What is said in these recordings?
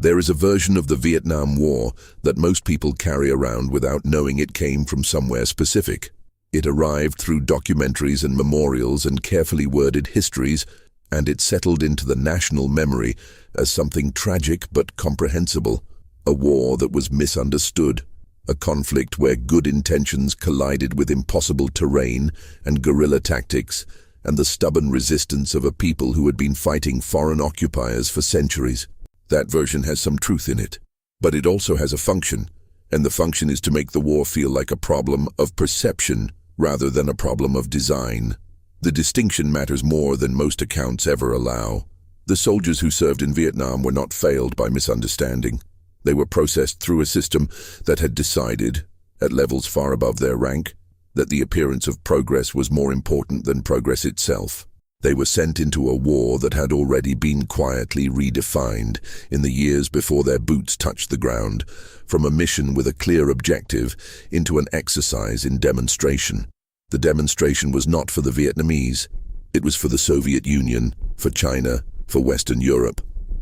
There is a version of the Vietnam War that most people carry around without knowing it came from somewhere specific. It arrived through documentaries and memorials and carefully worded histories, and it settled into the national memory as something tragic but comprehensible. A war that was misunderstood, a conflict where good intentions collided with impossible terrain and guerrilla tactics, and the stubborn resistance of a people who had been fighting foreign occupiers for centuries. That version has some truth in it, but it also has a function, and the function is to make the war feel like a problem of perception rather than a problem of design. The distinction matters more than most accounts ever allow. The soldiers who served in Vietnam were not failed by misunderstanding. They were processed through a system that had decided, at levels far above their rank, that the appearance of progress was more important than progress itself. They were sent into a war that had already been quietly redefined in the years before their boots touched the ground, from a mission with a clear objective into an exercise in demonstration. The demonstration was not for the Vietnamese. It was for the Soviet Union, for China, for Western Europe,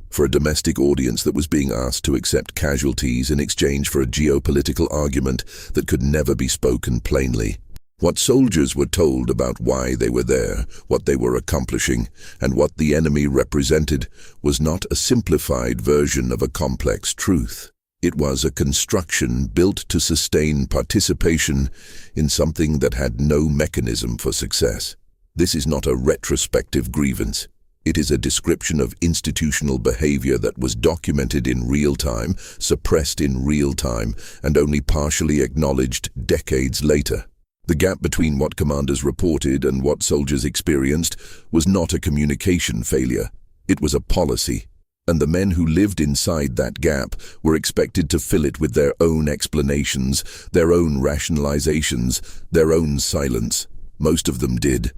for a domestic audience that was being asked to accept casualties in exchange for a geopolitical argument that could never be spoken plainly. What soldiers were told about why they were there, what they were accomplishing, and what the enemy represented was not a simplified version of a complex truth. It was a construction built to sustain participation in something that had no mechanism for success. This is not a retrospective grievance. It is a description of institutional behavior that was documented in real time, suppressed in real time, and only partially acknowledged decades later. The gap between what commanders reported and what soldiers experienced was not a communication failure. It was a policy, and the men who lived inside that gap were expected to fill it with their own explanations, their own rationalizations, their own silence. Most of them did.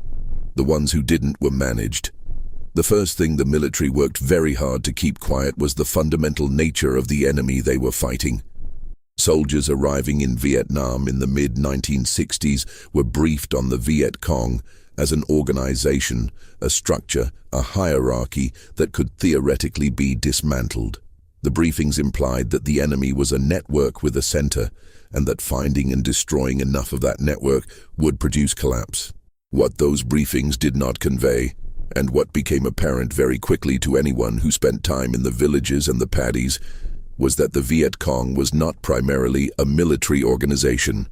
The ones who didn't were managed. The first thing the military worked very hard to keep quiet was the fundamental nature of the enemy they were fighting. Soldiers arriving in Vietnam in the mid-1960s were briefed on the Viet Cong as an organization, a structure, a hierarchy that could theoretically be dismantled. The briefings implied that the enemy was a network with a center, and that finding and destroying enough of that network would produce collapse. What those briefings did not convey, and what became apparent very quickly to anyone who spent time in the villages and the paddies, was that the Viet Cong was not primarily a military organization.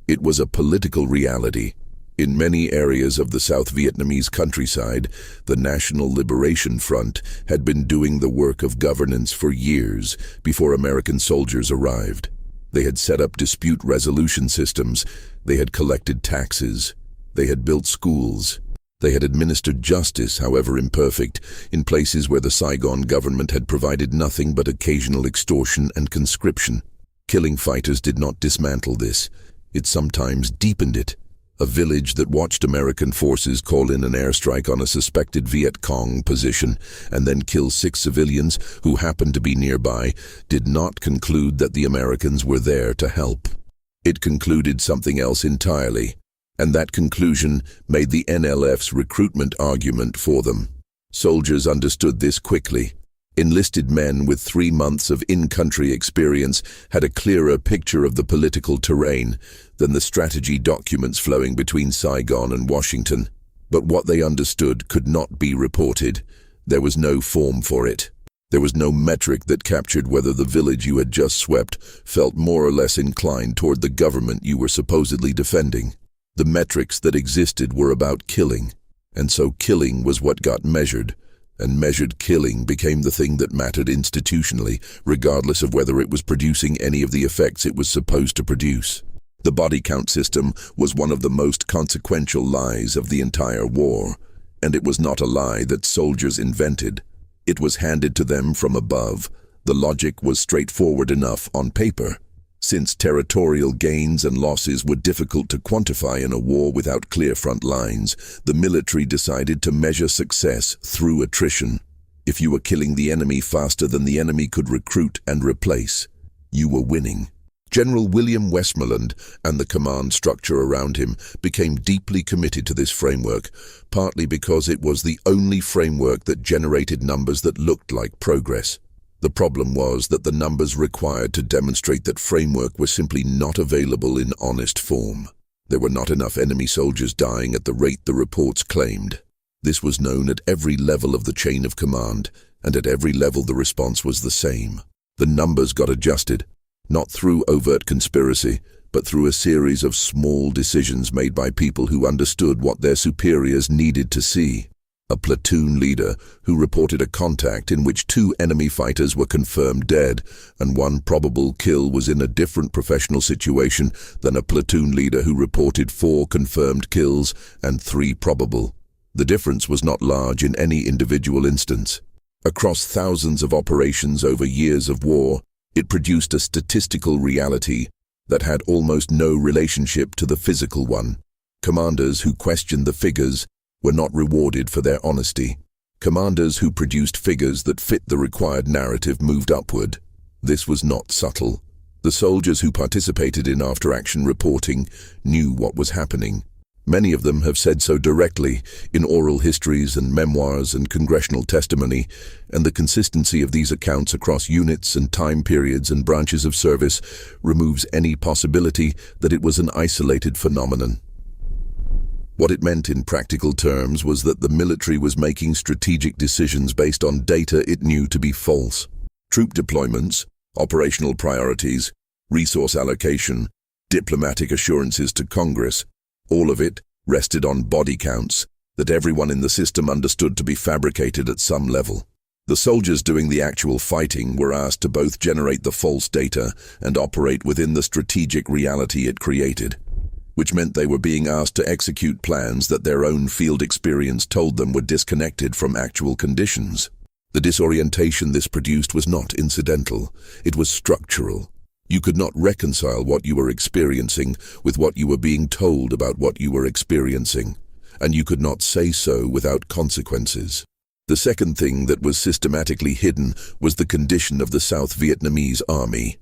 It was a political reality. In many areas of the South Vietnamese countryside, the National Liberation Front had been doing the work of governance for years before American soldiers arrived. They had set up dispute resolution systems, they had collected taxes, they had built schools. They had administered justice, however imperfect, in places where the Saigon government had provided nothing but occasional extortion and conscription. Killing fighters did not dismantle this. It sometimes deepened it. A village that watched American forces call in an airstrike on a suspected Viet Cong position and then kill 6 civilians who happened to be nearby did not conclude that the Americans were there to help. It concluded something else entirely. And that conclusion made the NLF's recruitment argument for them. Soldiers understood this quickly. Enlisted men with 3 months of in-country experience had a clearer picture of the political terrain than the strategy documents flowing between Saigon and Washington. But what they understood could not be reported. There was no form for it. There was no metric that captured whether the village you had just swept felt more or less inclined toward the government you were supposedly defending. The metrics that existed were about killing, and so killing was what got measured, and measured killing became the thing that mattered institutionally, regardless of whether it was producing any of the effects it was supposed to produce. The body count system was one of the most consequential lies of the entire war, and it was not a lie that soldiers invented. It was handed to them from above. The logic was straightforward enough on paper. Since territorial gains and losses were difficult to quantify in a war without clear front lines, the military decided to measure success through attrition. If you were killing the enemy faster than the enemy could recruit and replace, you were winning. General William Westmoreland and the command structure around him became deeply committed to this framework, partly because it was the only framework that generated numbers that looked like progress. The problem was that the numbers required to demonstrate that framework were simply not available in honest form. There were not enough enemy soldiers dying at the rate the reports claimed. This was known at every level of the chain of command, and at every level the response was the same. The numbers got adjusted, not through overt conspiracy, but through a series of small decisions made by people who understood what their superiors needed to see. A platoon leader who reported a contact in which 2 enemy fighters were confirmed dead, and 1 probable kill was in a different professional situation than a platoon leader who reported 4 confirmed kills and 3 probable. The difference was not large in any individual instance. Across thousands of operations over years of war, it produced a statistical reality that had almost no relationship to the physical one. Commanders who questioned the figures were not rewarded for their honesty. Commanders who produced figures that fit the required narrative moved upward. This was not subtle. The soldiers who participated in after-action reporting knew what was happening. Many of them have said so directly in oral histories and memoirs and congressional testimony, and the consistency of these accounts across units and time periods and branches of service removes any possibility that it was an isolated phenomenon. What it meant in practical terms was that the military was making strategic decisions based on data it knew to be false. Troop deployments, operational priorities, resource allocation, diplomatic assurances to Congress, all of it rested on body counts that everyone in the system understood to be fabricated at some level. The soldiers doing the actual fighting were asked to both generate the false data and operate within the strategic reality it created, which meant they were being asked to execute plans that their own field experience told them were disconnected from actual conditions. The disorientation this produced was not incidental, it was structural. You could not reconcile what you were experiencing with what you were being told about what you were experiencing, and you could not say so without consequences. The second thing that was systematically hidden was the condition of the South Vietnamese Army,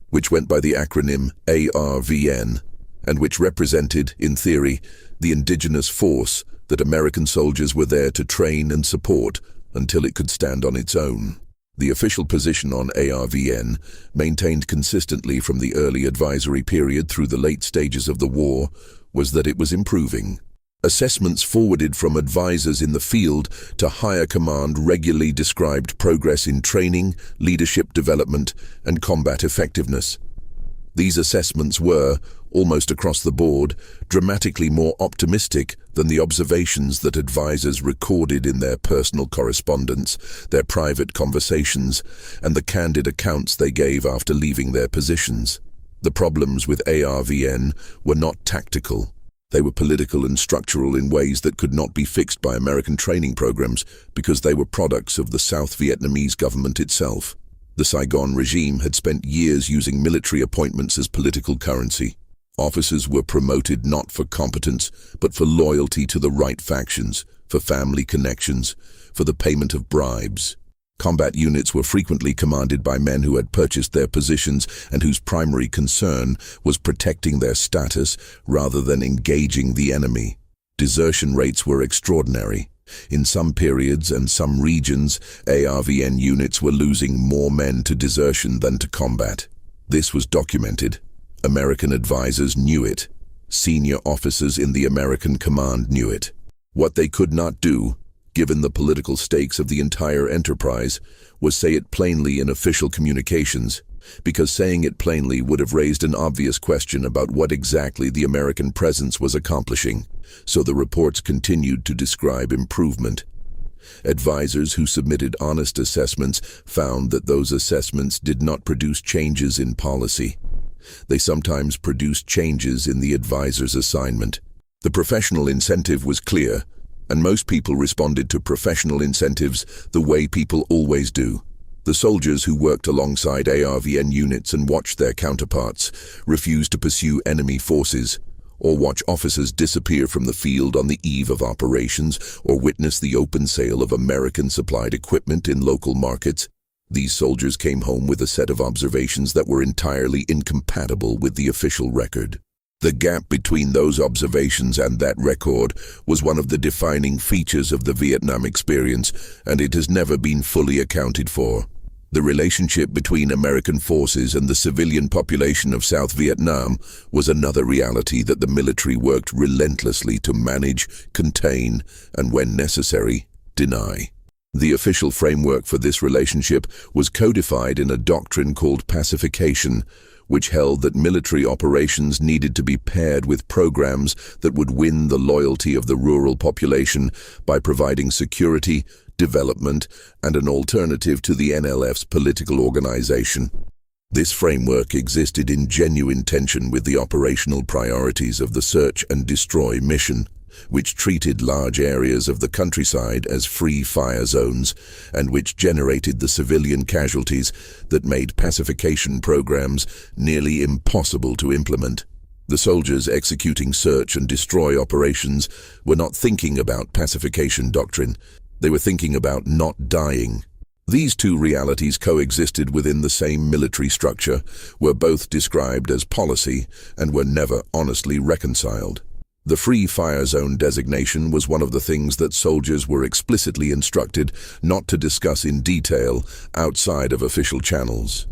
which went by the acronym ARVN, and which represented, in theory, the indigenous force that American soldiers were there to train and support until it could stand on its own. The official position on ARVN, maintained consistently from the early advisory period through the late stages of the war, was that it was improving. Assessments forwarded from advisors in the field to higher command regularly described progress in training, leadership development, and combat effectiveness. These assessments were, almost across the board, dramatically more optimistic than the observations that advisors recorded in their personal correspondence, their private conversations, and the candid accounts they gave after leaving their positions. The problems with ARVN were not tactical. They were political and structural in ways that could not be fixed by American training programs because they were products of the South Vietnamese government itself. The Saigon regime had spent years using military appointments as political currency. Officers were promoted not for competence, but for loyalty to the right factions, for family connections, for the payment of bribes. Combat units were frequently commanded by men who had purchased their positions and whose primary concern was protecting their status rather than engaging the enemy. Desertion rates were extraordinary. In some periods and some regions, ARVN units were losing more men to desertion than to combat. This was documented. American advisors knew it. Senior officers in the American command knew it. What they could not do, given the political stakes of the entire enterprise, was say it plainly in official communications, because saying it plainly would have raised an obvious question about what exactly the American presence was accomplishing. So the reports continued to describe improvement. Advisors who submitted honest assessments found that those assessments did not produce changes in policy. They sometimes produced changes in the advisor's assignment. The professional incentive was clear, and most people responded to professional incentives the way people always do. The soldiers who worked alongside ARVN units and watched their counterparts refused to pursue enemy forces, or watch officers disappear from the field on the eve of operations, or witness the open sale of American-supplied equipment in local markets. These soldiers came home with a set of observations that were entirely incompatible with the official record. The gap between those observations and that record was one of the defining features of the Vietnam experience, and it has never been fully accounted for. The relationship between American forces and the civilian population of South Vietnam was another reality that the military worked relentlessly to manage, contain, and when necessary, deny. The official framework for this relationship was codified in a doctrine called pacification, which held that military operations needed to be paired with programs that would win the loyalty of the rural population by providing security, development, and an alternative to the NLF's political organization. This framework existed in genuine tension with the operational priorities of the search and destroy mission, which treated large areas of the countryside as free fire zones and which generated the civilian casualties that made pacification programs nearly impossible to implement. The soldiers executing search and destroy operations were not thinking about pacification doctrine. They were thinking about not dying. These two realities coexisted within the same military structure, were both described as policy, and were never honestly reconciled. The free fire zone designation was one of the things that soldiers were explicitly instructed not to discuss in detail outside of official channels.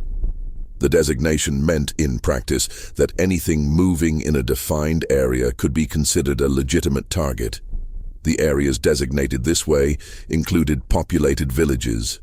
The designation meant, in practice, that anything moving in a defined area could be considered a legitimate target. The areas designated this way included populated villages.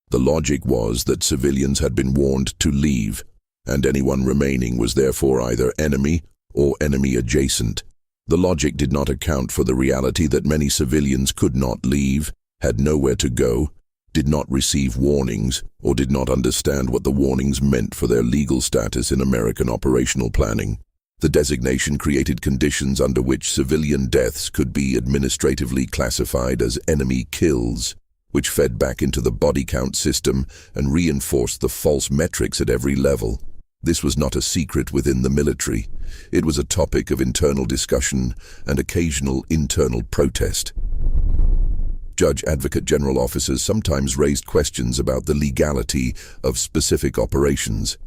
The logic was that civilians had been warned to leave, and anyone remaining was therefore either enemy or enemy adjacent. The logic did not account for the reality that many civilians could not leave, had nowhere to go, did not receive warnings, or did not understand what the warnings meant for their legal status in American operational planning. The designation created conditions under which civilian deaths could be administratively classified as enemy kills, which fed back into the body count system and reinforced the false metrics at every level. This was not a secret within the military. It was a topic of internal discussion and occasional internal protest. Judge Advocate General officers sometimes raised questions about the legality of specific operations.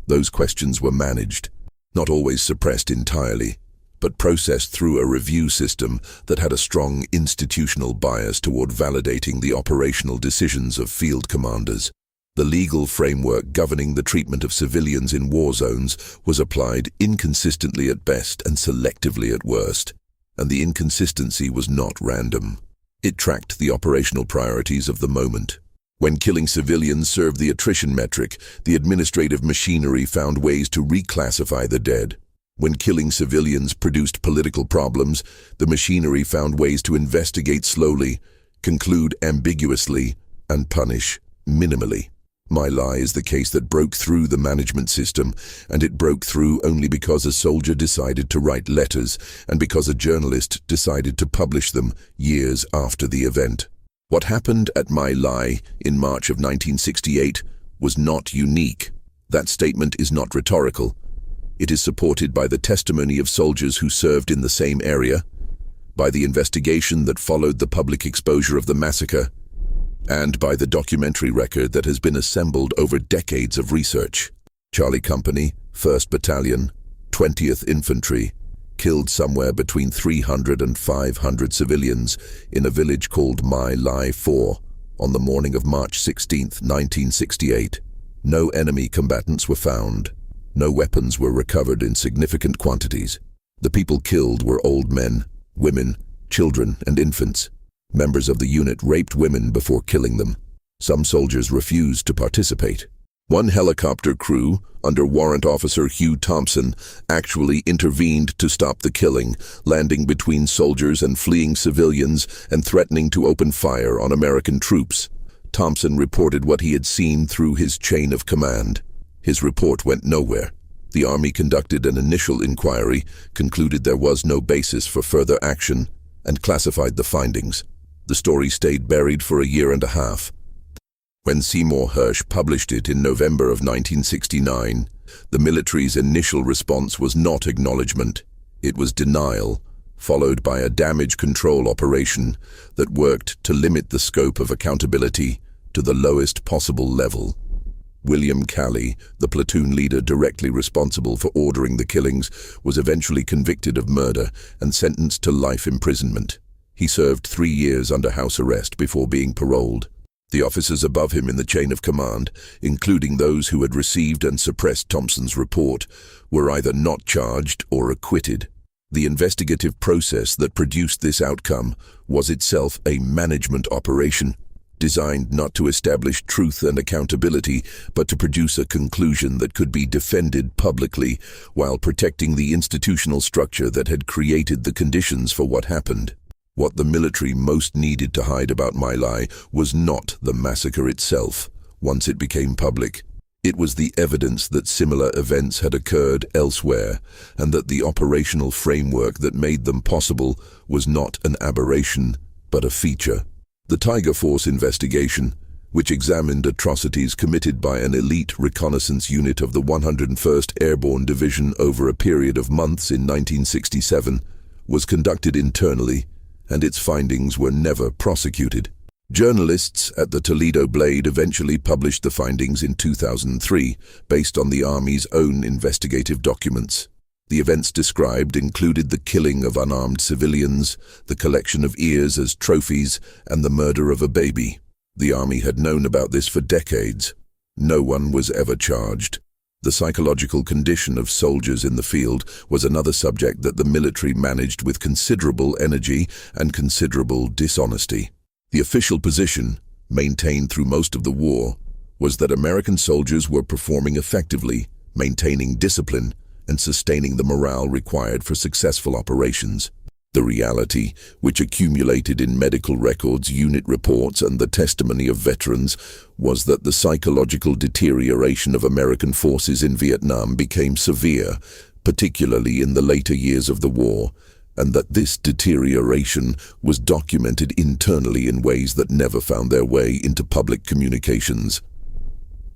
Those questions were managed, not always suppressed entirely, but processed through a review system that had a strong institutional bias toward validating the operational decisions of field commanders. The legal framework governing the treatment of civilians in war zones was applied inconsistently at best and selectively at worst, and the inconsistency was not random. It tracked the operational priorities of the moment. When killing civilians served the attrition metric, the administrative machinery found ways to reclassify the dead. When killing civilians produced political problems, the machinery found ways to investigate slowly, conclude ambiguously, and punish minimally. My Lai is the case that broke through the management system, and it broke through only because a soldier decided to write letters and because a journalist decided to publish them years after the event. What happened at My Lai in March of 1968 was not unique. That statement is not rhetorical. It is supported by the testimony of soldiers who served in the same area, by the investigation that followed the public exposure of the massacre, and by the documentary record that has been assembled over decades of research. Charlie Company, 1st Battalion, 20th Infantry, killed somewhere between 300 and 500 civilians in a village called My Lai 4 on the morning of March 16, 1968. No enemy combatants were found. No weapons were recovered in significant quantities. The people killed were old men, women, children, and infants. Members of the unit raped women before killing them. Some soldiers refused to participate. One helicopter crew, under Warrant Officer Hugh Thompson, actually intervened to stop the killing, landing between soldiers and fleeing civilians and threatening to open fire on American troops. Thompson reported what he had seen through his chain of command. His report went nowhere. The Army conducted an initial inquiry, concluded there was no basis for further action, and classified the findings. The story stayed buried for a year and a half. When Seymour Hersh published it in November of 1969, the military's initial response was not acknowledgement. It was denial, followed by a damage control operation that worked to limit the scope of accountability to the lowest possible level. William Calley, the platoon leader directly responsible for ordering the killings, was eventually convicted of murder and sentenced to life imprisonment. He served 3 years under house arrest before being paroled. The officers above him in the chain of command, including those who had received and suppressed Thompson's report, were either not charged or acquitted. The investigative process that produced this outcome was itself a management operation, designed not to establish truth and accountability, but to produce a conclusion that could be defended publicly while protecting the institutional structure that had created the conditions for what happened. What the military most needed to hide about My Lai was not the massacre itself, once it became public. It was the evidence that similar events had occurred elsewhere, and that the operational framework that made them possible was not an aberration, but a feature. The Tiger Force investigation, which examined atrocities committed by an elite reconnaissance unit of the 101st Airborne Division over a period of months in 1967, was conducted internally, and its findings were never prosecuted. Journalists at the Toledo Blade eventually published the findings in 2003, based on the Army's own investigative documents. The events described included the killing of unarmed civilians, the collection of ears as trophies, and the murder of a baby. The Army had known about this for decades. No one was ever charged. The psychological condition of soldiers in the field was another subject that the military managed with considerable energy and considerable dishonesty. The official position, maintained through most of the war, was that American soldiers were performing effectively, maintaining discipline, and sustaining the morale required for successful operations. The reality, which accumulated in medical records, unit reports, and the testimony of veterans, was that the psychological deterioration of American forces in Vietnam became severe, particularly in the later years of the war, and that this deterioration was documented internally in ways that never found their way into public communications.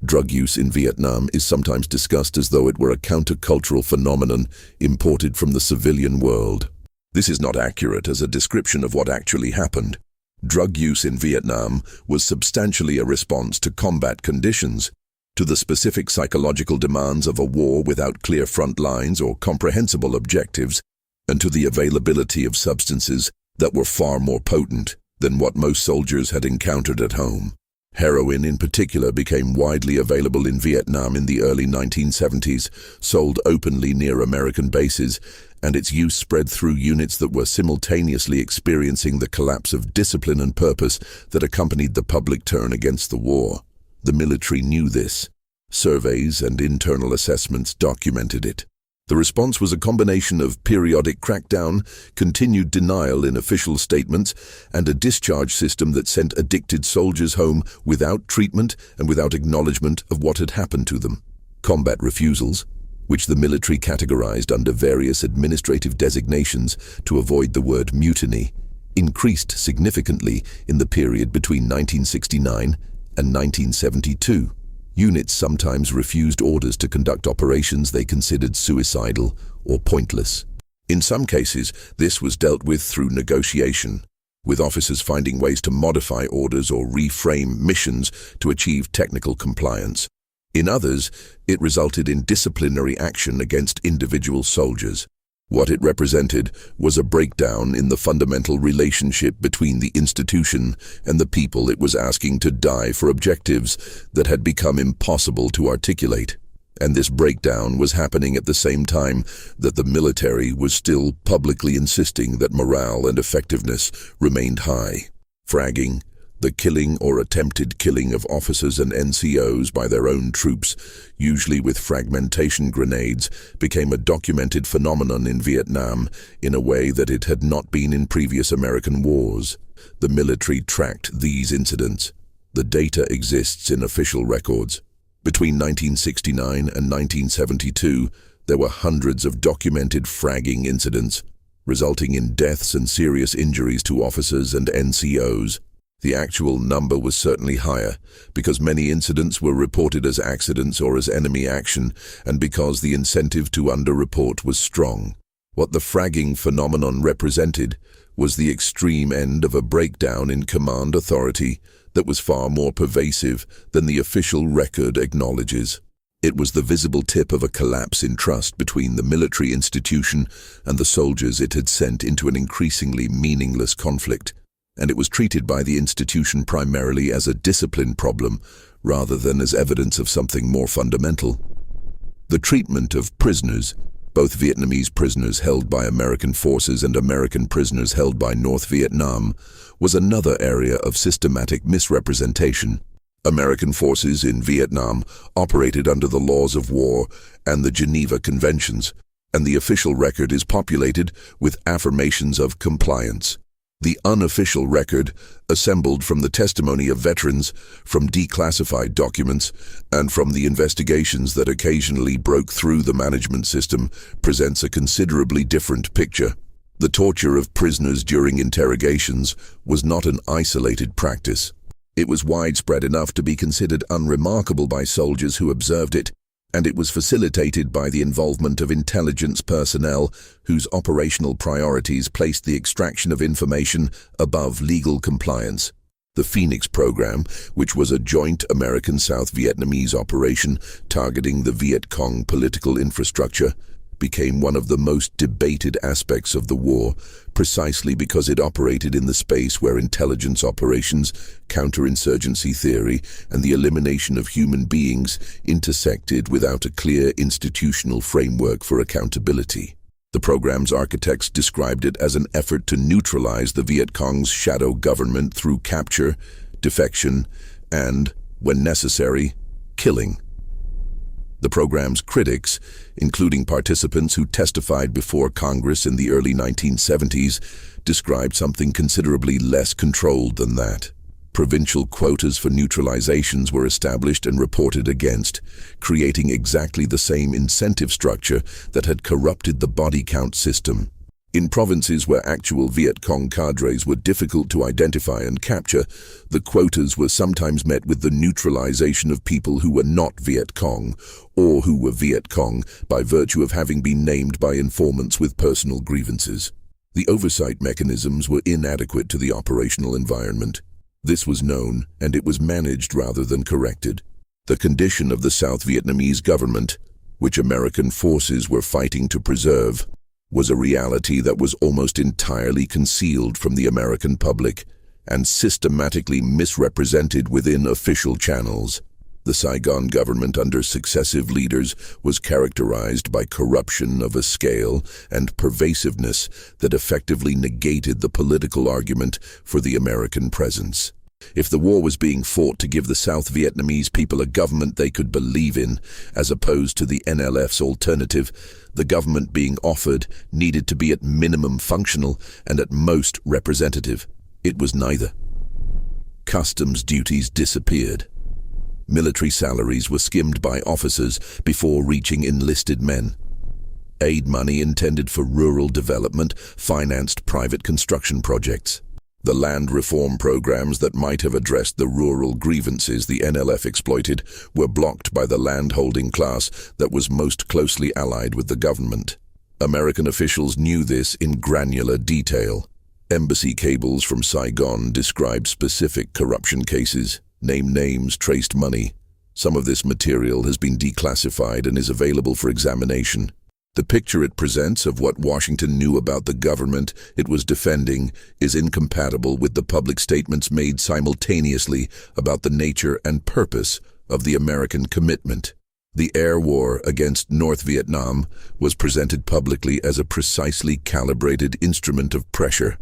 Drug use in Vietnam is sometimes discussed as though it were a countercultural phenomenon imported from the civilian world. This is not accurate as a description of what actually happened. Drug use in Vietnam was substantially a response to combat conditions, to the specific psychological demands of a war without clear front lines or comprehensible objectives, and to the availability of substances that were far more potent than what most soldiers had encountered at home. Heroin in particular became widely available in Vietnam in the early 1970s, sold openly near American bases, and its use spread through units that were simultaneously experiencing the collapse of discipline and purpose that accompanied the public turn against the war. The military knew this. Surveys and internal assessments documented it. The response was a combination of periodic crackdown, continued denial in official statements, and a discharge system that sent addicted soldiers home without treatment and without acknowledgement of what had happened to them. Combat refusals, which the military categorized under various administrative designations to avoid the word mutiny, increased significantly in the period between 1969 and 1972. Units sometimes refused orders to conduct operations they considered suicidal or pointless. In some cases, this was dealt with through negotiation, with officers finding ways to modify orders or reframe missions to achieve technical compliance. In others, it resulted in disciplinary action against individual soldiers. What it represented was a breakdown in the fundamental relationship between the institution and the people it was asking to die for objectives that had become impossible to articulate. And this breakdown was happening at the same time that the military was still publicly insisting that morale and effectiveness remained high. Fragging, the killing or attempted killing of officers and NCOs by their own troops, usually with fragmentation grenades, became a documented phenomenon in Vietnam in a way that it had not been in previous American wars. The military tracked these incidents. The data exists in official records. Between 1969 and 1972, there were hundreds of documented fragging incidents, resulting in deaths and serious injuries to officers and NCOs. The actual number was certainly higher, because many incidents were reported as accidents or as enemy action, and because the incentive to underreport was strong. What the fragging phenomenon represented was the extreme end of a breakdown in command authority that was far more pervasive than the official record acknowledges. It was the visible tip of a collapse in trust between the military institution and the soldiers it had sent into an increasingly meaningless conflict. and it was treated by the institution primarily as a discipline problem rather than as evidence of something more fundamental. The treatment of prisoners, both Vietnamese prisoners held by American forces and American prisoners held by North Vietnam, was another area of systematic misrepresentation. American forces in Vietnam operated under the laws of war and the Geneva Conventions, and the official record is populated with affirmations of compliance. The unofficial record, assembled from the testimony of veterans, from declassified documents, and from the investigations that occasionally broke through the management system, presents a considerably different picture. The torture of prisoners during interrogations was not an isolated practice. It was widespread enough to be considered unremarkable by soldiers who observed it, and it was facilitated by the involvement of intelligence personnel whose operational priorities placed the extraction of information above legal compliance. The Phoenix program, which was a joint American-South Vietnamese operation targeting the Viet Cong political infrastructure, became one of the most debated aspects of the war, precisely because it operated in the space where intelligence operations, counterinsurgency theory, and the elimination of human beings intersected without a clear institutional framework for accountability. The program's architects described it as an effort to neutralize the Viet Cong's shadow government through capture, defection, and, when necessary, killing. The program's critics, including participants who testified before Congress in the early 1970s, described something considerably less controlled than that. Provincial quotas for neutralizations were established and reported against, creating exactly the same incentive structure that had corrupted the body count system. In provinces where actual Viet Cong cadres were difficult to identify and capture, the quotas were sometimes met with the neutralization of people who were not Viet Cong, or who were Viet Cong by virtue of having been named by informants with personal grievances. The oversight mechanisms were inadequate to the operational environment. This was known, and it was managed rather than corrected. The condition of the South Vietnamese government, which American forces were fighting to preserve, was a reality that was almost entirely concealed from the American public and systematically misrepresented within official channels. The Saigon government under successive leaders was characterized by corruption of a scale and pervasiveness that effectively negated the political argument for the American presence. If the war was being fought to give the South Vietnamese people a government they could believe in, as opposed to the NLF's alternative, the government being offered needed to be at minimum functional and at most representative. It was neither. Customs duties disappeared. Military salaries were skimmed by officers before reaching enlisted men. Aid money intended for rural development financed private construction projects. The land reform programs that might have addressed the rural grievances the NLF exploited were blocked by the landholding class that was most closely allied with the government. American officials knew this in granular detail. Embassy cables from Saigon described specific corruption cases, named names, traced money. Some of this material has been declassified and is available for examination. The picture it presents of what Washington knew about the government it was defending is incompatible with the public statements made simultaneously about the nature and purpose of the American commitment. The air war against North Vietnam was presented publicly as a precisely calibrated instrument of pressure,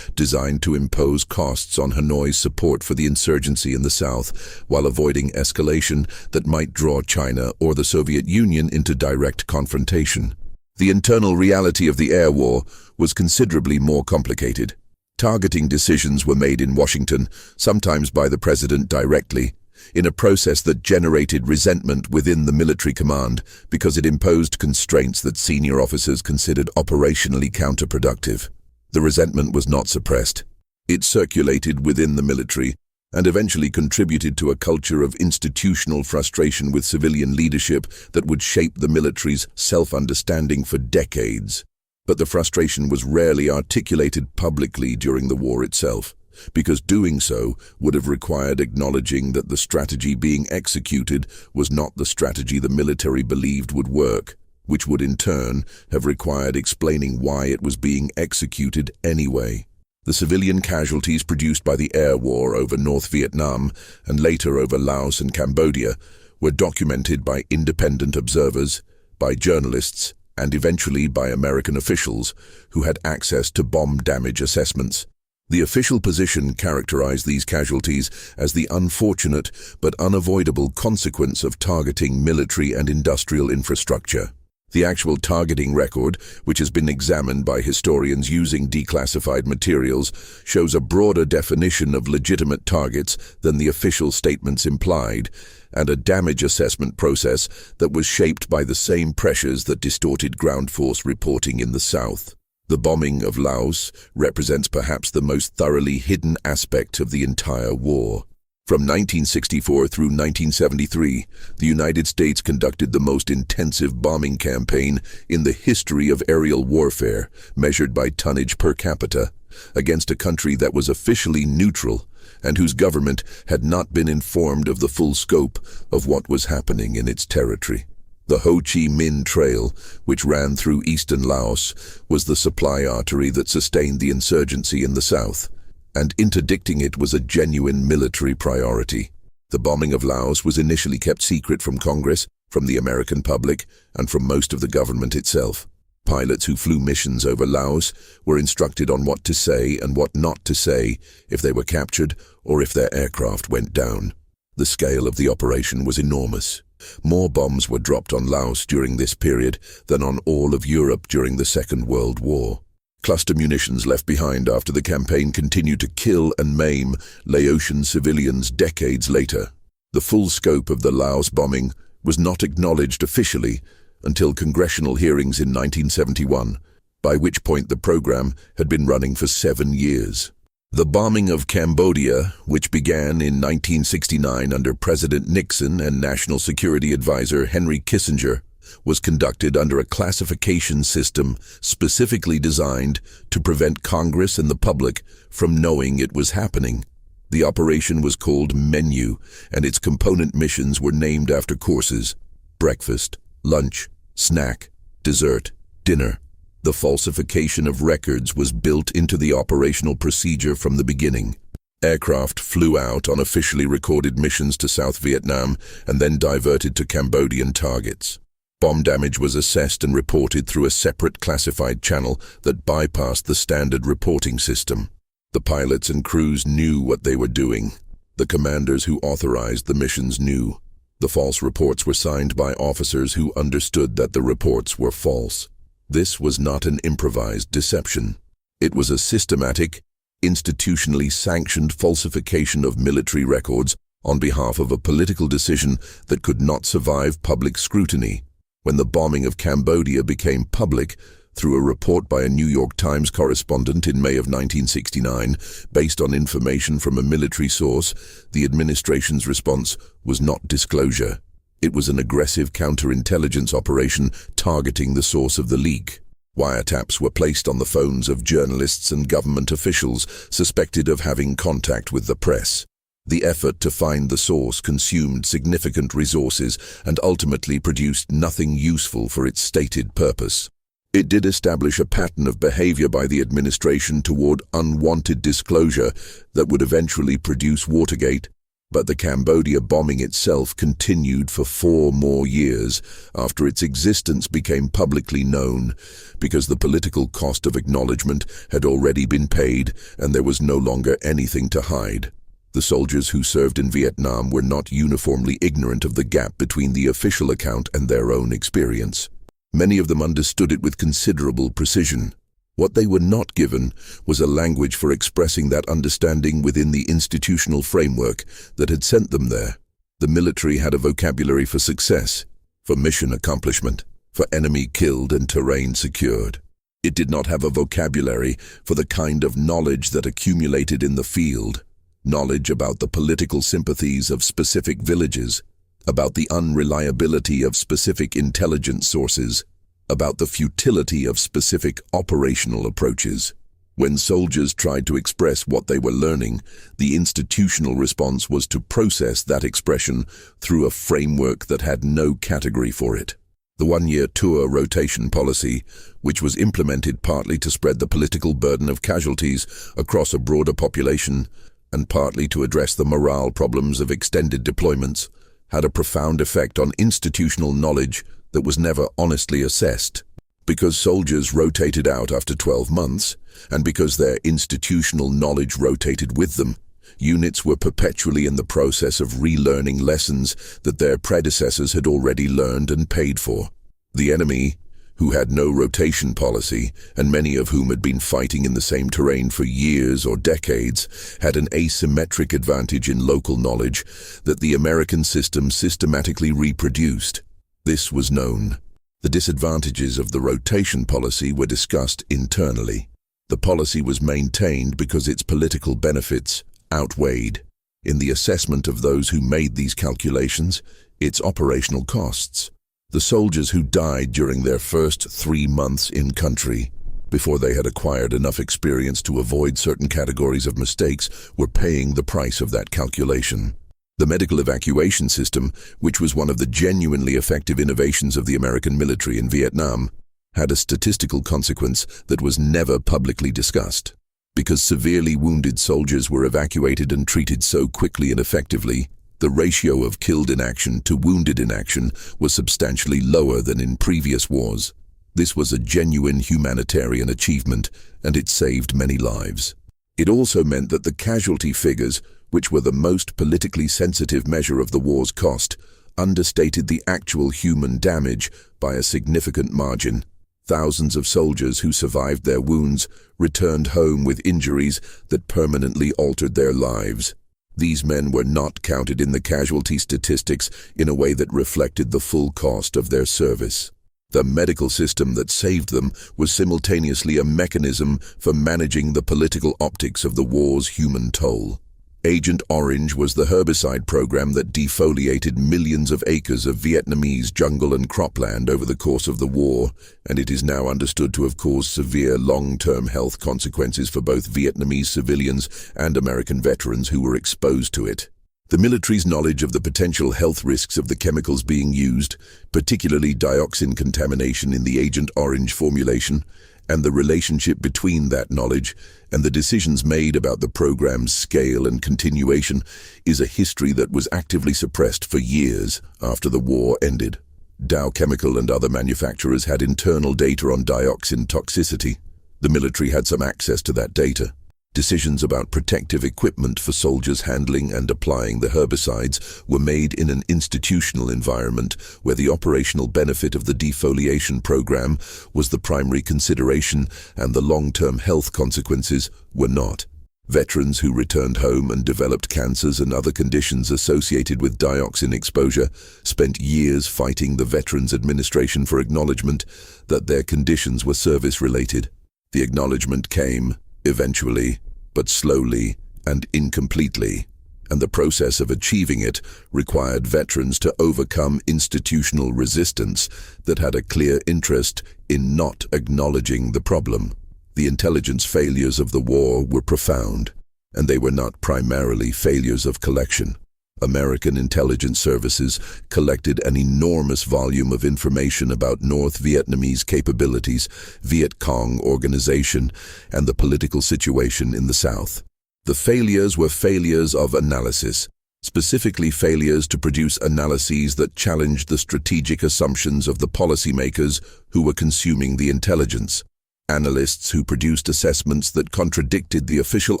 designed to impose costs on Hanoi's support for the insurgency in the South, while avoiding escalation that might draw China or the Soviet Union into direct confrontation. The internal reality of the air war was considerably more complicated. Targeting decisions were made in Washington, sometimes by the president directly, in a process that generated resentment within the military command because it imposed constraints that senior officers considered operationally counterproductive. The resentment was not suppressed. It circulated within the military and eventually contributed to a culture of institutional frustration with civilian leadership that would shape the military's self-understanding for decades. But the frustration was rarely articulated publicly during the war itself, because doing so would have required acknowledging that the strategy being executed was not the strategy the military believed would work, which would in turn have required explaining why it was being executed anyway. The civilian casualties produced by the air war over North Vietnam and later over Laos and Cambodia were documented by independent observers, by journalists, and eventually by American officials who had access to bomb damage assessments. The official position characterized these casualties as the unfortunate but unavoidable consequence of targeting military and industrial infrastructure. The actual targeting record, which has been examined by historians using declassified materials, shows a broader definition of legitimate targets than the official statements implied, and a damage assessment process that was shaped by the same pressures that distorted ground force reporting in the South. The bombing of Laos represents perhaps the most thoroughly hidden aspect of the entire war. From 1964 through 1973, the United States conducted the most intensive bombing campaign in the history of aerial warfare, measured by tonnage per capita, against a country that was officially neutral and whose government had not been informed of the full scope of what was happening in its territory. The Ho Chi Minh Trail, which ran through eastern Laos, was the supply artery that sustained the insurgency in the south, and interdicting it was a genuine military priority. The bombing of Laos was initially kept secret from Congress, from the American public, and from most of the government itself. Pilots who flew missions over Laos were instructed on what to say and what not to say if they were captured or if their aircraft went down. The scale of the operation was enormous. More bombs were dropped on Laos during this period than on all of Europe during the Second World War. Cluster munitions left behind after the campaign continued to kill and maim Laotian civilians decades later. The full scope of the Laos bombing was not acknowledged officially until congressional hearings in 1971, by which point the program had been running for 7 years. The bombing of Cambodia, which began in 1969 under President Nixon and National Security Advisor Henry Kissinger, was conducted under a classification system specifically designed to prevent Congress and the public from knowing it was happening. The operation was called Menu, and its component missions were named after courses: breakfast, lunch, snack, dessert, dinner. The falsification of records was built into the operational procedure from the beginning. Aircraft flew out on officially recorded missions to South Vietnam and then diverted to Cambodian targets. Bomb damage was assessed and reported through a separate classified channel that bypassed the standard reporting system. The pilots and crews knew what they were doing. The commanders who authorized the missions knew. The false reports were signed by officers who understood that the reports were false. This was not an improvised deception. It was a systematic, institutionally sanctioned falsification of military records on behalf of a political decision that could not survive public scrutiny. When the bombing of Cambodia became public, through a report by a New York Times correspondent in May of 1969, based on information from a military source, the administration's response was not disclosure. It was an aggressive counterintelligence operation targeting the source of the leak. Wiretaps were placed on the phones of journalists and government officials suspected of having contact with the press. The effort to find the source consumed significant resources and ultimately produced nothing useful for its stated purpose. It did establish a pattern of behavior by the administration toward unwanted disclosure that would eventually produce Watergate, but the Cambodia bombing itself continued for 4 more years after its existence became publicly known, because the political cost of acknowledgement had already been paid and there was no longer anything to hide. The soldiers who served in Vietnam were not uniformly ignorant of the gap between the official account and their own experience. Many of them understood it with considerable precision. What they were not given was a language for expressing that understanding within the institutional framework that had sent them there. The military had a vocabulary for success, for mission accomplishment, for enemy killed and terrain secured. It did not have a vocabulary for the kind of knowledge that accumulated in the field. Knowledge about the political sympathies of specific villages, about the unreliability of specific intelligence sources, about the futility of specific operational approaches. When soldiers tried to express what they were learning, the institutional response was to process that expression through a framework that had no category for it. The one-year tour rotation policy, which was implemented partly to spread the political burden of casualties across a broader population and partly to address the morale problems of extended deployments, had a profound effect on institutional knowledge that was never honestly assessed. Because soldiers rotated out after 12 months, and because their institutional knowledge rotated with them, units were perpetually in the process of relearning lessons that their predecessors had already learned and paid for. The enemy, who had no rotation policy, and many of whom had been fighting in the same terrain for years or decades, had an asymmetric advantage in local knowledge that the American system systematically reproduced. This was known. The disadvantages of the rotation policy were discussed internally. The policy was maintained because its political benefits outweighed, in the assessment of those who made these calculations, its operational costs. The soldiers who died during their first 3 months in country, before they had acquired enough experience to avoid certain categories of mistakes, were paying the price of that calculation. The medical evacuation system, which was one of the genuinely effective innovations of the American military in Vietnam, had a statistical consequence that was never publicly discussed. Because severely wounded soldiers were evacuated and treated so quickly and effectively, the ratio of killed in action to wounded in action was substantially lower than in previous wars. This was a genuine humanitarian achievement, and it saved many lives. It also meant that the casualty figures, which were the most politically sensitive measure of the war's cost, understated the actual human damage by a significant margin. Thousands of soldiers who survived their wounds returned home with injuries that permanently altered their lives. These men were not counted in the casualty statistics in a way that reflected the full cost of their service. The medical system that saved them was simultaneously a mechanism for managing the political optics of the war's human toll. Agent Orange was the herbicide program that defoliated millions of acres of Vietnamese jungle and cropland over the course of the war, and it is now understood to have caused severe long-term health consequences for both Vietnamese civilians and American veterans who were exposed to it. The military's knowledge of the potential health risks of the chemicals being used, particularly dioxin contamination in the Agent Orange formulation, and the relationship between that knowledge and the decisions made about the program's scale and continuation, is a history that was actively suppressed for years after the war ended. Dow Chemical and other manufacturers had internal data on dioxin toxicity. The military had some access to that data. Decisions about protective equipment for soldiers handling and applying the herbicides were made in an institutional environment where the operational benefit of the defoliation program was the primary consideration and the long-term health consequences were not. Veterans who returned home and developed cancers and other conditions associated with dioxin exposure spent years fighting the Veterans Administration for acknowledgement that their conditions were service-related. The acknowledgement came, eventually, but slowly and incompletely, and the process of achieving it required veterans to overcome institutional resistance that had a clear interest in not acknowledging the problem. The intelligence failures of the war were profound, and they were not primarily failures of collection. American intelligence services collected an enormous volume of information about North Vietnamese capabilities, Viet Cong organization, and the political situation in the South. The failures were failures of analysis, specifically failures to produce analyses that challenged the strategic assumptions of the policymakers who were consuming the intelligence. Analysts who produced assessments that contradicted the official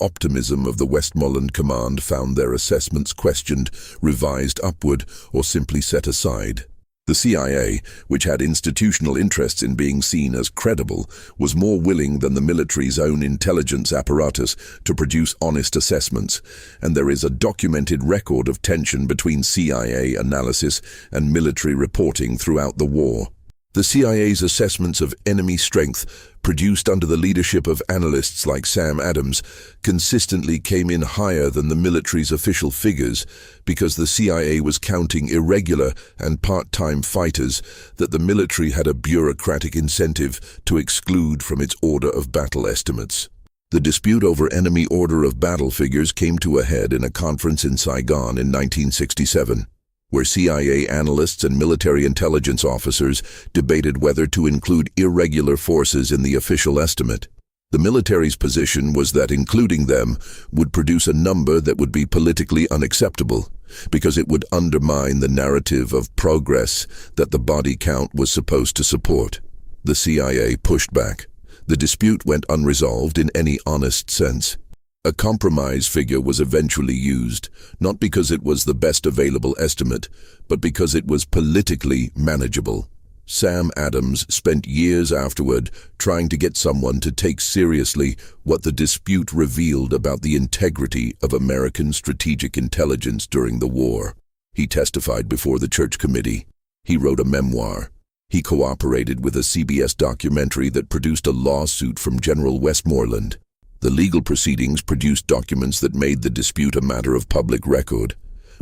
optimism of the Westmoreland Command found their assessments questioned, revised upward, or simply set aside. The CIA, which had institutional interests in being seen as credible, was more willing than the military's own intelligence apparatus to produce honest assessments, and there is a documented record of tension between CIA analysis and military reporting throughout the war. The CIA's assessments of enemy strength, produced under the leadership of analysts like Sam Adams, consistently came in higher than the military's official figures because the CIA was counting irregular and part-time fighters that the military had a bureaucratic incentive to exclude from its order of battle estimates. The dispute over enemy order of battle figures came to a head in a conference in Saigon in 1967. where CIA analysts and military intelligence officers debated whether to include irregular forces in the official estimate. The military's position was that including them would produce a number that would be politically unacceptable, because it would undermine the narrative of progress that the body count was supposed to support. The CIA pushed back. The dispute went unresolved in any honest sense. A compromise figure was eventually used, not because it was the best available estimate, but because it was politically manageable. Sam Adams spent years afterward trying to get someone to take seriously what the dispute revealed about the integrity of American strategic intelligence during the war. He testified before the Church Committee. He wrote a memoir. He cooperated with a CBS documentary that produced a lawsuit from General Westmoreland. The legal proceedings produced documents that made the dispute a matter of public record,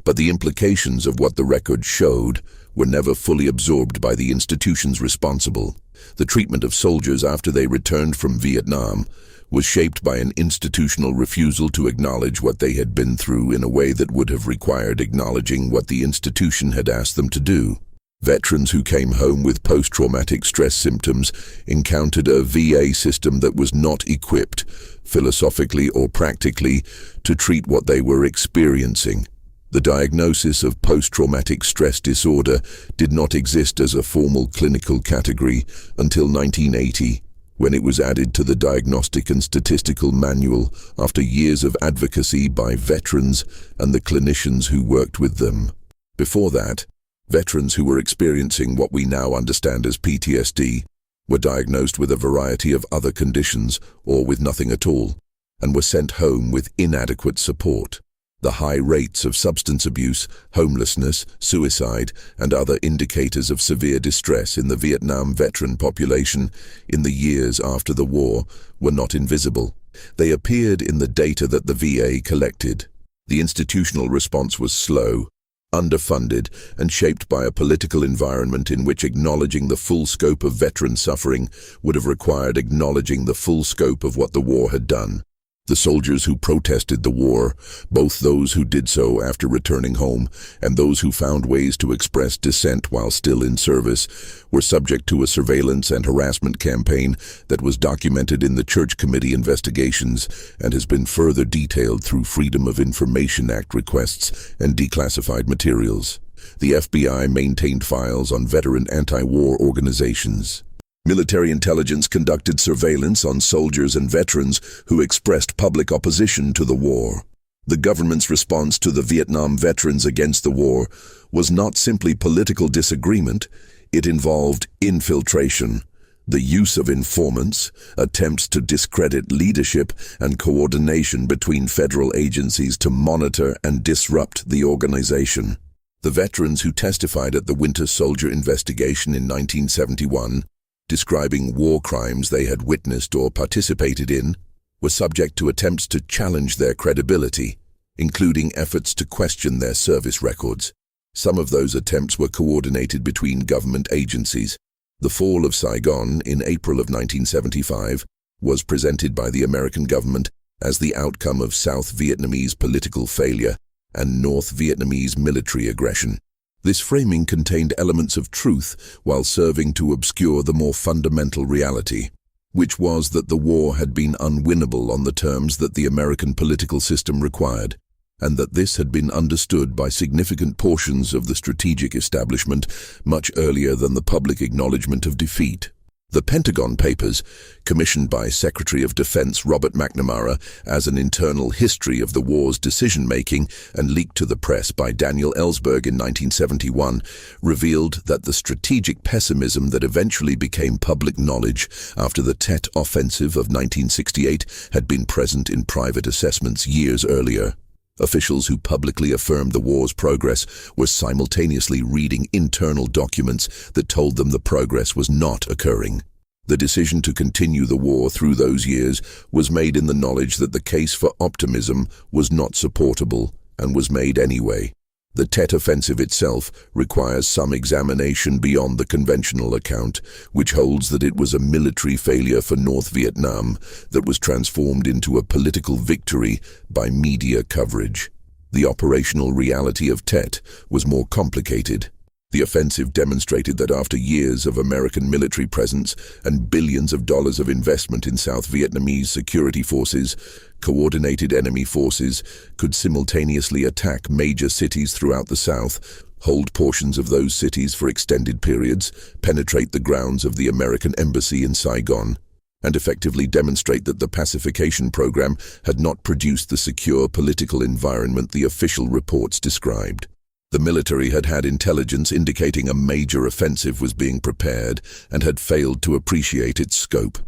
but the implications of what the record showed were never fully absorbed by the institutions responsible. The treatment of soldiers after they returned from Vietnam was shaped by an institutional refusal to acknowledge what they had been through in a way that would have required acknowledging what the institution had asked them to do. Veterans who came home with post-traumatic stress symptoms encountered a VA system that was not equipped, philosophically or practically, to treat what they were experiencing. The diagnosis of post-traumatic stress disorder did not exist as a formal clinical category until 1980, when it was added to the Diagnostic and Statistical Manual after years of advocacy by veterans and the clinicians who worked with them. Before that, veterans who were experiencing what we now understand as PTSD were diagnosed with a variety of other conditions or with nothing at all, and were sent home with inadequate support. The high rates of substance abuse, homelessness, suicide, and other indicators of severe distress in the Vietnam veteran population in the years after the war were not invisible. They appeared in the data that the VA collected. The institutional response was slow, underfunded, and shaped by a political environment in which acknowledging the full scope of veteran suffering would have required acknowledging the full scope of what the war had done. The soldiers who protested the war, both those who did so after returning home and those who found ways to express dissent while still in service, were subject to a surveillance and harassment campaign that was documented in the Church Committee investigations and has been further detailed through Freedom of Information Act requests and declassified materials. The FBI maintained files on veteran anti-war organizations. Military intelligence conducted surveillance on soldiers and veterans who expressed public opposition to the war. The government's response to the Vietnam veterans against the war was not simply political disagreement, it involved infiltration, the use of informants, attempts to discredit leadership, and coordination between federal agencies to monitor and disrupt the organization. The veterans who testified at the Winter Soldier investigation in 1971, describing war crimes they had witnessed or participated in, were subject to attempts to challenge their credibility, including efforts to question their service records. Some of those attempts were coordinated between government agencies. The fall of Saigon in April of 1975 was presented by the American government as the outcome of South Vietnamese political failure and North Vietnamese military aggression. This framing contained elements of truth while serving to obscure the more fundamental reality, which was that the war had been unwinnable on the terms that the American political system required, and that this had been understood by significant portions of the strategic establishment much earlier than the public acknowledgement of defeat. The Pentagon Papers, commissioned by Secretary of Defense Robert McNamara as an internal history of the war's decision-making and leaked to the press by Daniel Ellsberg in 1971, revealed that the strategic pessimism that eventually became public knowledge after the Tet Offensive of 1968 had been present in private assessments years earlier. Officials who publicly affirmed the war's progress were simultaneously reading internal documents that told them the progress was not occurring. The decision to continue the war through those years was made in the knowledge that the case for optimism was not supportable and was made anyway. The Tet Offensive itself requires some examination beyond the conventional account, which holds that it was a military failure for North Vietnam that was transformed into a political victory by media coverage. The operational reality of Tet was more complicated. The offensive demonstrated that after years of American military presence and billions of dollars of investment in South Vietnamese security forces, coordinated enemy forces could simultaneously attack major cities throughout the South, hold portions of those cities for extended periods, penetrate the grounds of the American embassy in Saigon, and effectively demonstrate that the pacification program had not produced the secure political environment the official reports described. The military had had intelligence indicating a major offensive was being prepared and had failed to appreciate its scope.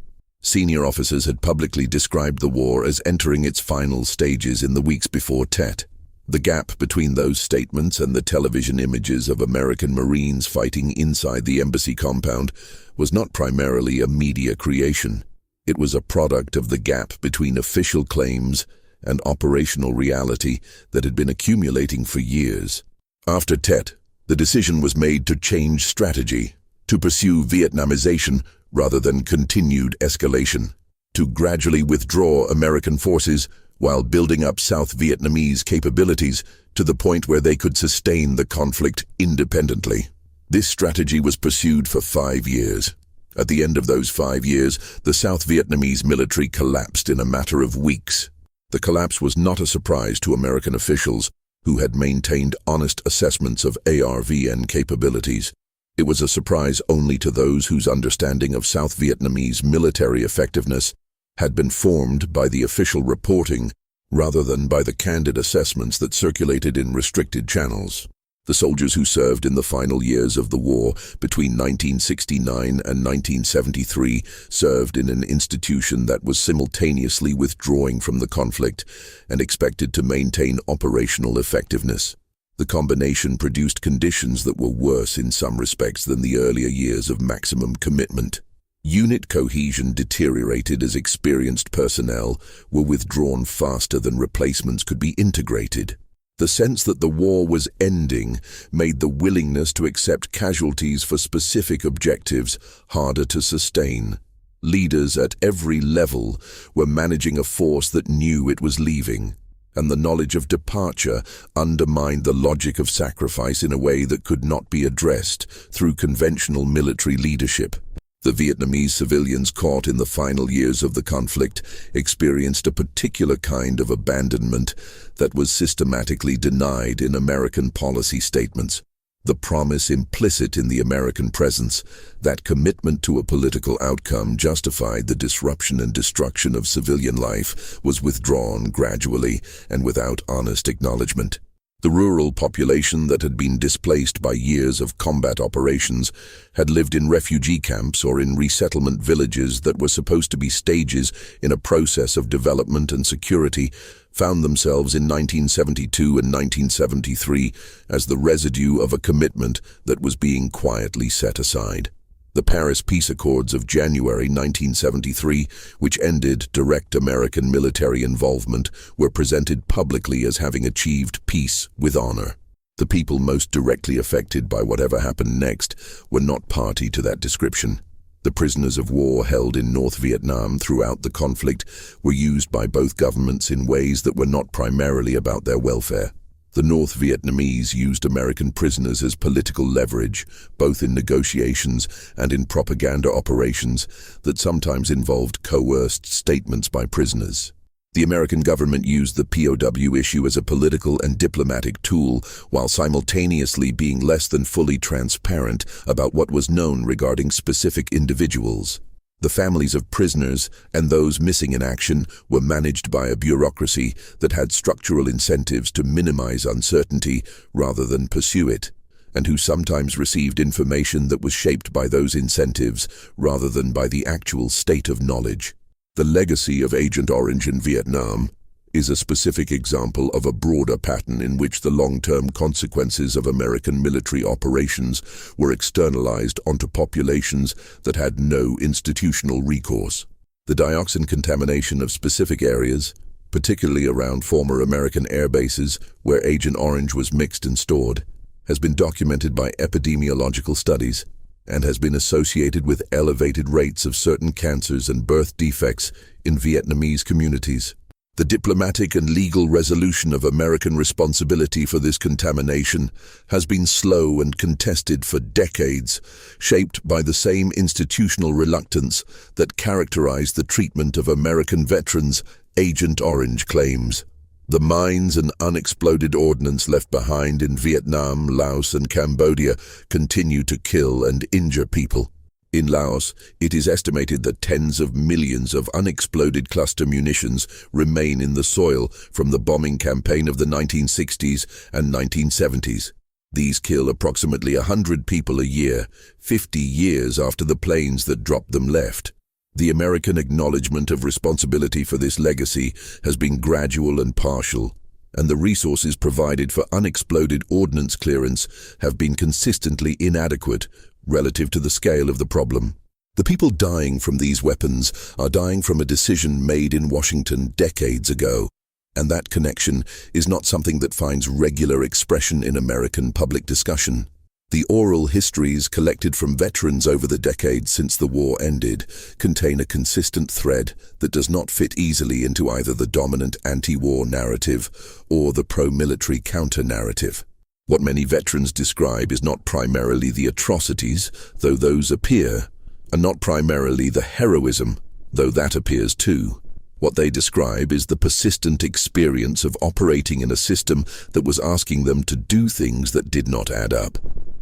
Senior officers had publicly described the war as entering its final stages in the weeks before Tet. The gap between those statements and the television images of American Marines fighting inside the embassy compound was not primarily a media creation. It was a product of the gap between official claims and operational reality that had been accumulating for years. After Tet, the decision was made to change strategy, to pursue Vietnamization rather than continued escalation, to gradually withdraw American forces while building up South Vietnamese capabilities to the point where they could sustain the conflict independently. This strategy was pursued for 5 years. At the end of those 5 years, the South Vietnamese military collapsed in a matter of weeks. The collapse was not a surprise to American officials who had maintained honest assessments of ARVN capabilities. It was a surprise only to those whose understanding of South Vietnamese military effectiveness had been formed by the official reporting rather than by the candid assessments that circulated in restricted channels. The soldiers who served in the final years of the war between 1969 and 1973 served in an institution that was simultaneously withdrawing from the conflict and expected to maintain operational effectiveness. The combination produced conditions that were worse in some respects than the earlier years of maximum commitment. Unit cohesion deteriorated as experienced personnel were withdrawn faster than replacements could be integrated. The sense that the war was ending made the willingness to accept casualties for specific objectives harder to sustain. Leaders at every level were managing a force that knew it was leaving, and the knowledge of departure undermined the logic of sacrifice in a way that could not be addressed through conventional military leadership. The Vietnamese civilians caught in the final years of the conflict experienced a particular kind of abandonment that was systematically denied in American policy statements. The promise implicit in the American presence that commitment to a political outcome justified the disruption and destruction of civilian life was withdrawn gradually and without honest acknowledgement. The rural population that had been displaced by years of combat operations had lived in refugee camps or in resettlement villages that were supposed to be stages in a process of development and security, found themselves in 1972 and 1973 as the residue of a commitment that was being quietly set aside. The Paris Peace Accords of January 1973, which ended direct American military involvement, were presented publicly as having achieved peace with honor. The people most directly affected by whatever happened next were not party to that description. The prisoners of war held in North Vietnam throughout the conflict were used by both governments in ways that were not primarily about their welfare. The North Vietnamese used American prisoners as political leverage, both in negotiations and in propaganda operations that sometimes involved coerced statements by prisoners. The American government used the POW issue as a political and diplomatic tool while simultaneously being less than fully transparent about what was known regarding specific individuals. The families of prisoners and those missing in action were managed by a bureaucracy that had structural incentives to minimize uncertainty rather than pursue it, and who sometimes received information that was shaped by those incentives rather than by the actual state of knowledge. The legacy of Agent Orange in Vietnam is a specific example of a broader pattern in which the long-term consequences of American military operations were externalized onto populations that had no institutional recourse. The dioxin contamination of specific areas, particularly around former American air bases where Agent Orange was mixed and stored, has been documented by epidemiological studies and has been associated with elevated rates of certain cancers and birth defects in Vietnamese communities. The diplomatic and legal resolution of American responsibility for this contamination has been slow and contested for decades, shaped by the same institutional reluctance that characterized the treatment of American veterans' Agent Orange claims. The mines and unexploded ordnance left behind in Vietnam, Laos, and Cambodia continue to kill and injure people. In Laos, it is estimated that tens of millions of unexploded cluster munitions remain in the soil from the bombing campaign of the 1960s and 1970s. These kill approximately 100 people a year, 50 years after the planes that dropped them left. The American acknowledgement of responsibility for this legacy has been gradual and partial, and the resources provided for unexploded ordnance clearance have been consistently inadequate relative to the scale of the problem. The people dying from these weapons are dying from a decision made in Washington decades ago, and that connection is not something that finds regular expression in American public discussion. The oral histories collected from veterans over the decades since the war ended contain a consistent thread that does not fit easily into either the dominant anti-war narrative or the pro-military counter-narrative. What many veterans describe is not primarily the atrocities, though those appear, and not primarily the heroism, though that appears too. What they describe is the persistent experience of operating in a system that was asking them to do things that did not add up,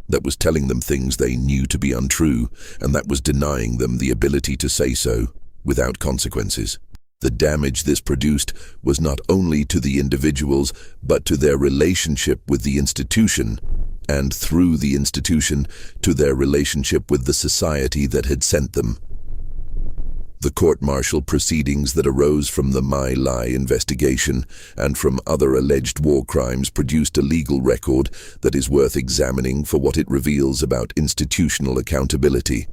that was telling them things they knew to be untrue, and that was denying them the ability to say so without consequences. The damage this produced was not only to the individuals, but to their relationship with the institution, and through the institution, to their relationship with the society that had sent them. The court-martial proceedings that arose from the My Lai investigation and from other alleged war crimes produced a legal record that is worth examining for what it reveals about institutional accountability.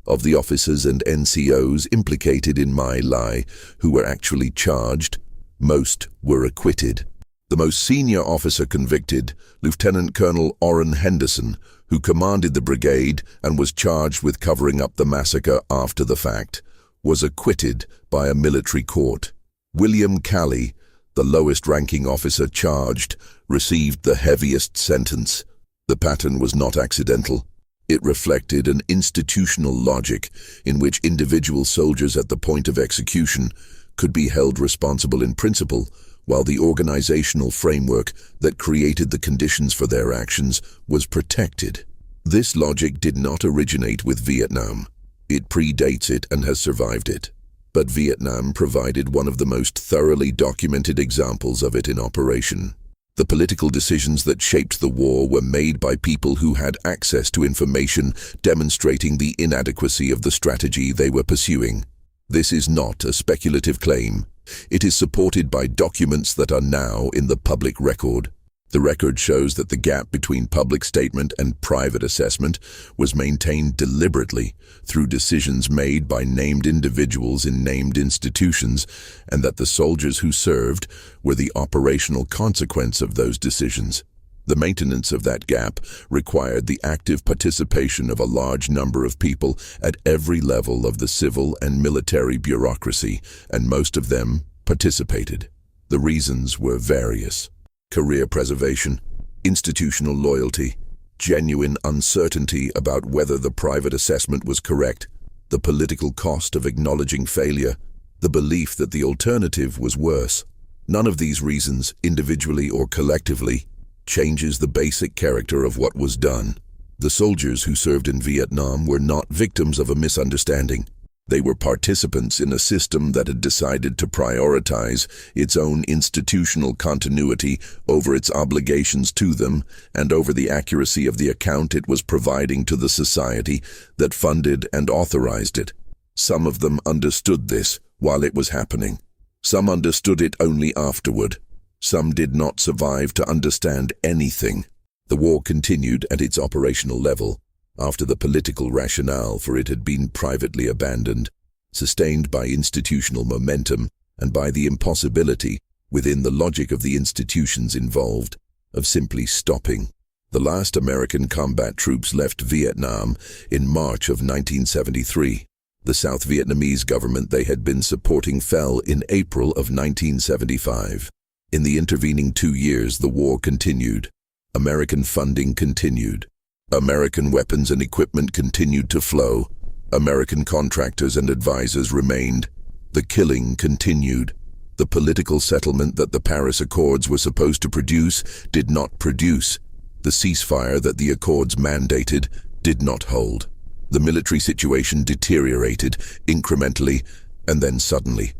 Of the officers and NCOs implicated in My Lai who were actually charged, most were acquitted. The most senior officer convicted, Lieutenant Colonel Orrin Henderson, who commanded the brigade and was charged with covering up the massacre after the fact, was acquitted by a military court. William Calley, the lowest-ranking officer charged, received the heaviest sentence. The pattern was not accidental. It reflected an institutional logic in which individual soldiers at the point of execution could be held responsible in principle, while the organizational framework that created the conditions for their actions was protected. This logic did not originate with Vietnam. It predates it and has survived it. But Vietnam provided one of the most thoroughly documented examples of it in operation. The political decisions that shaped the war were made by people who had access to information demonstrating the inadequacy of the strategy they were pursuing. This is not a speculative claim. It is supported by documents that are now in the public record. The record shows that the gap between public statement and private assessment was maintained deliberately through decisions made by named individuals in named institutions, and that the soldiers who served were the operational consequence of those decisions. The maintenance of that gap required the active participation of a large number of people at every level of the civil and military bureaucracy, and most of them participated. The reasons were various. Career preservation, institutional loyalty, genuine uncertainty about whether the private assessment was correct, the political cost of acknowledging failure, the belief that the alternative was worse. None of these reasons, individually or collectively, changes the basic character of what was done. The soldiers who served in Vietnam were not victims of a misunderstanding. They were participants in a system that had decided to prioritize its own institutional continuity over its obligations to them and over the accuracy of the account it was providing to the society that funded and authorized it. Some of them understood this while it was happening. Some understood it only afterward. Some did not survive to understand anything. The war continued at its operational level, after the political rationale for it had been privately abandoned, sustained by institutional momentum and by the impossibility, within the logic of the institutions involved, of simply stopping. The last American combat troops left Vietnam in March of 1973. The South Vietnamese government they had been supporting fell in April of 1975. In the intervening 2 years, the war continued. American funding continued. American weapons and equipment continued to flow. American contractors and advisors remained. The killing continued. The political settlement that the Paris Accords were supposed to produce did not produce. The ceasefire that the Accords mandated did not hold. The military situation deteriorated incrementally and then suddenly.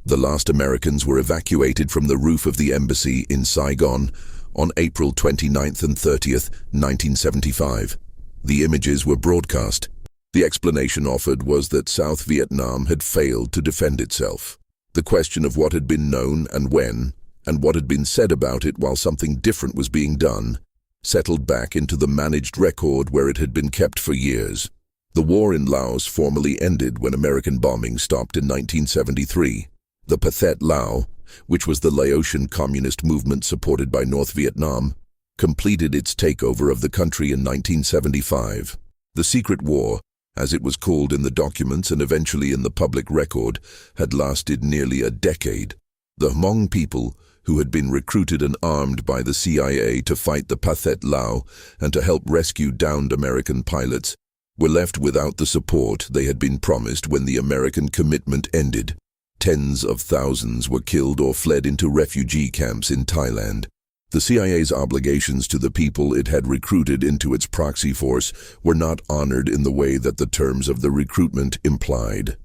The last Americans were evacuated from the roof of the embassy in Saigon on April 29th and 30th, 1975. The images were broadcast. The explanation offered was that South Vietnam had failed to defend itself. The question of what had been known and when, and what had been said about it while something different was being done, settled back into the managed record where it had been kept for years. The war in Laos formally ended when American bombing stopped in 1973. The Pathet Lao, which was the Laotian communist movement supported by North Vietnam, completed its takeover of the country in 1975. The Secret War, as it was called in the documents and eventually in the public record, had lasted nearly a decade. The Hmong people, who had been recruited and armed by the CIA to fight the Pathet Lao and to help rescue downed American pilots, were left without the support they had been promised when the American commitment ended. Tens of thousands were killed or fled into refugee camps in Thailand. The CIA's obligations to the people it had recruited into its proxy force were not honored in the way that the terms of the recruitment implied.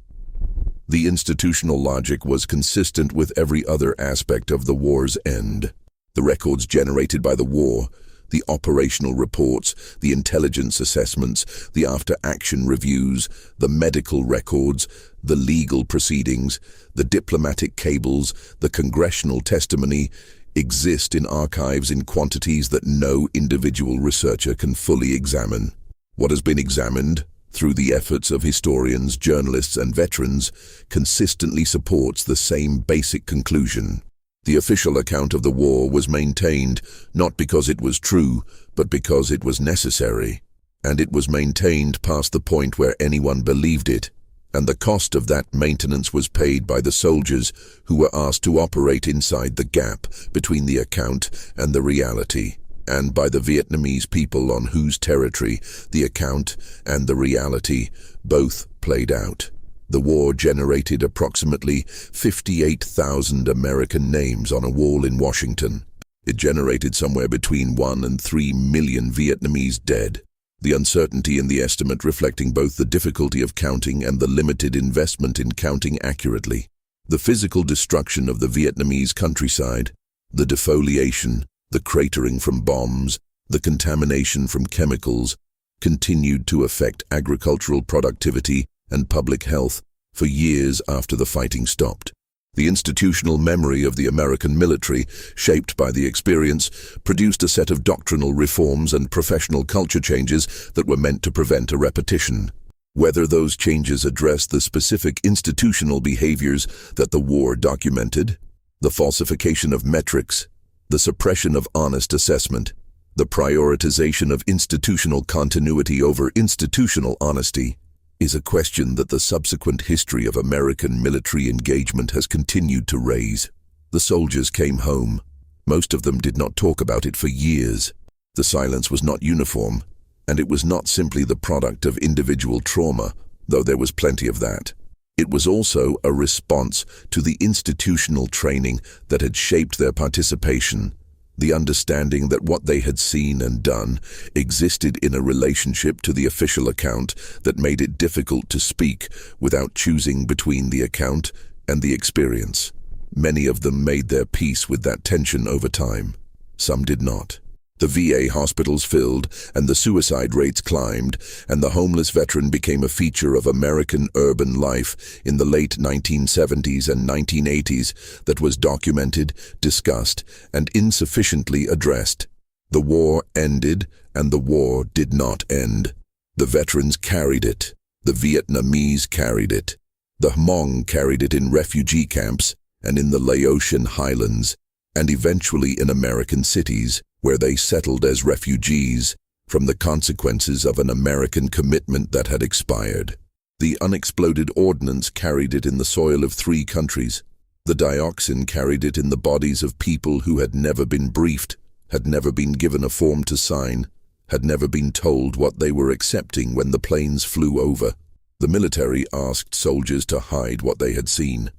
The institutional logic was consistent with every other aspect of the war's end. The records generated by the war, the operational reports, the intelligence assessments, the after-action reviews, the medical records, the legal proceedings, the diplomatic cables, the congressional testimony, exist in archives in quantities that no individual researcher can fully examine. What has been examined, through the efforts of historians, journalists, and veterans, consistently supports the same basic conclusion. The official account of the war was maintained not because it was true, but because it was necessary. And it was maintained past the point where anyone believed it. And the cost of that maintenance was paid by the soldiers who were asked to operate inside the gap between the account and the reality, and by the Vietnamese people on whose territory the account and the reality both played out. The war generated approximately 58,000 American names on a wall in Washington. It generated somewhere between 1 and 3 million Vietnamese dead. The uncertainty in the estimate reflecting both the difficulty of counting and the limited investment in counting accurately. The physical destruction of the Vietnamese countryside, the defoliation, the cratering from bombs, the contamination from chemicals, continued to affect agricultural productivity and public health for years after the fighting stopped. The institutional memory of the American military, shaped by the experience, produced a set of doctrinal reforms and professional culture changes that were meant to prevent a repetition. Whether those changes addressed the specific institutional behaviors that the war documented, the falsification of metrics, the suppression of honest assessment, the prioritization of institutional continuity over institutional honesty, is a question that the subsequent history of American military engagement has continued to raise. The soldiers came home. Most of them did not talk about it for years. The silence was not uniform, and it was not simply the product of individual trauma, though there was plenty of that. It was also a response to the institutional training that had shaped their participation, the understanding that what they had seen and done existed in a relationship to the official account that made it difficult to speak without choosing between the account and the experience. Many of them made their peace with that tension over time. Some did not. The VA hospitals filled, and the suicide rates climbed, and the homeless veteran became a feature of American urban life in the late 1970s and 1980s that was documented, discussed, and insufficiently addressed. The war ended, and the war did not end. The veterans carried it. The Vietnamese carried it. The Hmong carried it in refugee camps and in the Laotian highlands, and eventually in American cities, where they settled as refugees from the consequences of an American commitment that had expired. The unexploded ordnance carried it in the soil of 3 countries. The dioxin carried it in the bodies of people who had never been briefed, had never been given a form to sign, had never been told what they were accepting when the planes flew over. The military asked soldiers to hide what they had seen.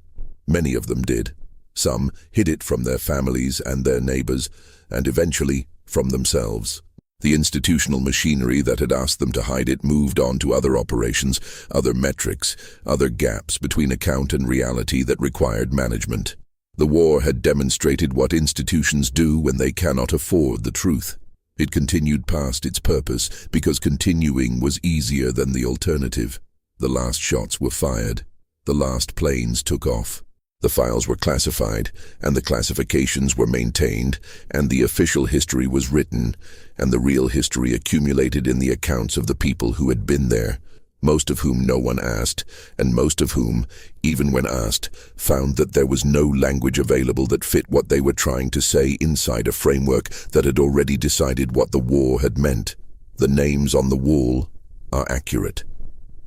Many of them did. Some hid it from their families and their neighbors, and eventually from themselves. The institutional machinery that had asked them to hide it moved on to other operations, other metrics, other gaps between account and reality that required management. The war had demonstrated what institutions do when they cannot afford the truth. It continued past its purpose because continuing was easier than the alternative. The last shots were fired. The last planes took off. The files were classified, and the classifications were maintained, and the official history was written, and the real history accumulated in the accounts of the people who had been there, most of whom no one asked, and most of whom, even when asked, found that there was no language available that fit what they were trying to say inside a framework that had already decided what the war had meant. The names on the wall are accurate.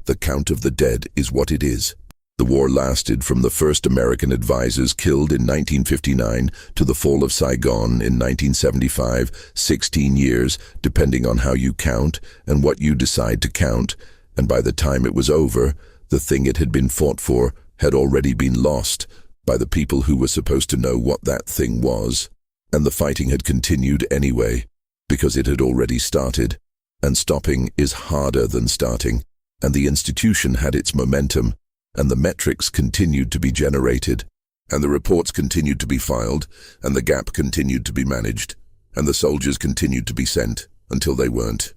The count of the dead is what it is. The war lasted from the first American advisors killed in 1959 to the fall of Saigon in 1975, 16 years, depending on how you count and what you decide to count, and by the time it was over, the thing it had been fought for had already been lost by the people who were supposed to know what that thing was, and the fighting had continued anyway, because it had already started, and stopping is harder than starting, and the institution had its momentum, and the metrics continued to be generated, and the reports continued to be filed, and the gap continued to be managed, and the soldiers continued to be sent until they weren't.